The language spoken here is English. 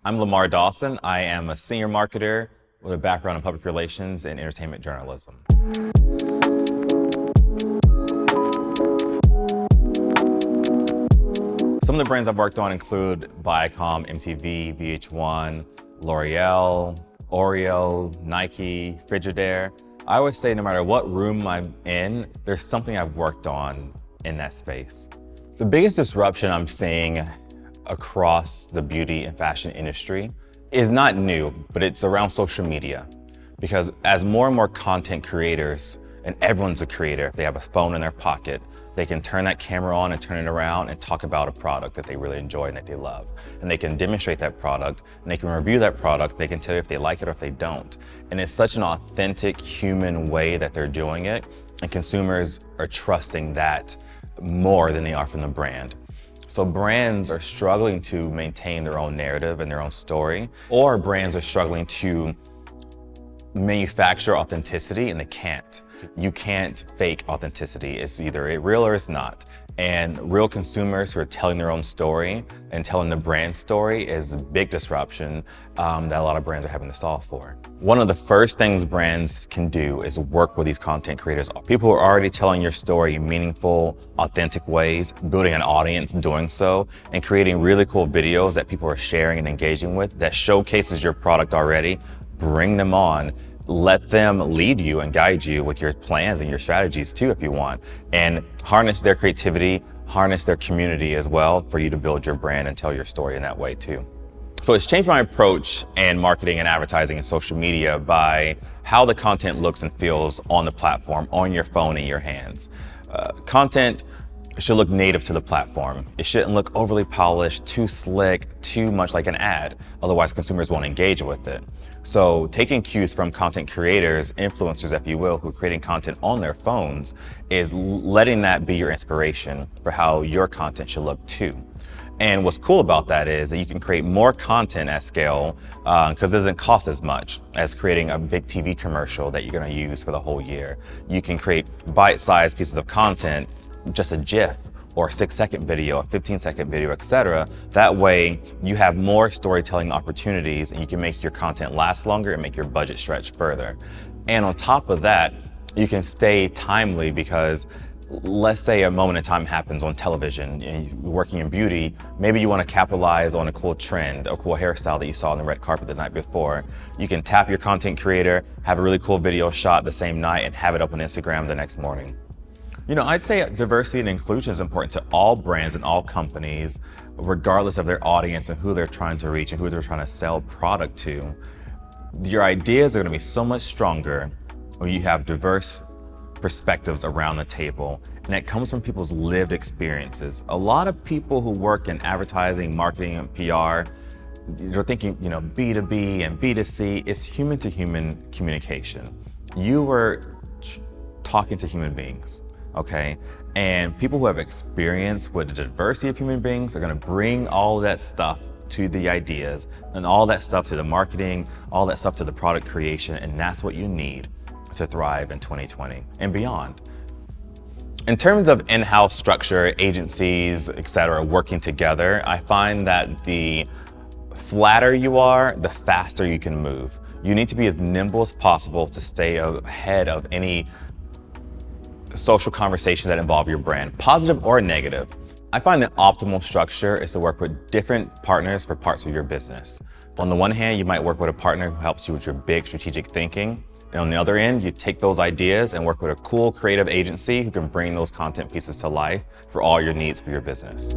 I'm Lamar Dawson. I am a senior marketer with a background in public relations and entertainment journalism. Some of the brands I've worked on include Viacom, MTV, VH1, L'Oreal, Oreo, Nike, Frigidaire. I always say no matter what room I'm in, there's something I've worked on in that space. The biggest disruption I'm seeing across the beauty and fashion industry is not new, but it's around social media. Because as more and more content creators, and everyone's a creator, if they have a phone in their pocket, they can turn that camera on and turn it around and talk about a product that they really enjoy and that they love. And they can demonstrate that product, and they can review that product, they can tell you if they like it or if they don't. And it's such an authentic, human way that they're doing it, and consumers are trusting that more than they are from the brand. So brands are struggling to maintain their own narrative and their own story, or brands are struggling to manufacture authenticity and they can't. You can't fake authenticity. It's either real or it's not. And real consumers who are telling their own story and telling the brand story is a big disruption that a lot of brands are having to solve for. One of the first things brands can do is work with these content creators. People who are already telling your story in meaningful, authentic ways, building an audience doing so, and creating really cool videos that people are sharing and engaging with that showcases your product already. Bring them on. Let them lead you and guide you with your plans and your strategies too if you want, and harness their creativity, harness their community as well for you to build your brand and tell your story in that way too. So it's changed my approach in marketing and advertising and social media by how the content looks and feels on the platform, on your phone, in your hands. Content should look native to the platform. It shouldn't look overly polished, too slick, too much like an ad. Otherwise, consumers won't engage with it. So taking cues from content creators, influencers, if you will, who are creating content on their phones, is letting that be your inspiration for how your content should look too. And what's cool about that is that you can create more content at scale because it doesn't cost as much as creating a big TV commercial that you're going to use for the whole year. You can create bite-sized pieces of content, just a GIF or a 6-second video, a 15-second video, etc. That way you have more storytelling opportunities and you can make your content last longer and make your budget stretch further. And on top of that, you can stay timely because let's say a moment in time happens on television and you're working in beauty, maybe you want to capitalize on a cool trend, a cool hairstyle that you saw on the red carpet the night before. You can tap your content creator, have a really cool video shot the same night and have it up on Instagram the next morning. You know, I'd say diversity and inclusion is important to all brands and all companies, regardless of their audience and who they're trying to reach and who they're trying to sell product to. Your ideas are going to be so much stronger when you have diverse perspectives around the table, and it comes from people's lived experiences. A lot of people who work in advertising, marketing, and PR, they're thinking, you know, B2B and B2C. It's human to human communication. You were talking to human beings. Okay, and people who have experience with the diversity of human beings are going to bring all of that stuff to the ideas and all that stuff to the marketing, all that stuff to the product creation, and that's what you need to thrive in 2020 and beyond. In terms of in-house structure, agencies, etc., working together, I find that the flatter you are, the faster you can move. You need to be as nimble as possible to stay ahead of any social conversations that involve your brand, positive or negative. I find that optimal structure is to work with different partners for parts of your business. On the one hand, you might work with a partner who helps you with your big strategic thinking. And on the other end, you take those ideas and work with a cool creative agency who can bring those content pieces to life for all your needs for your business.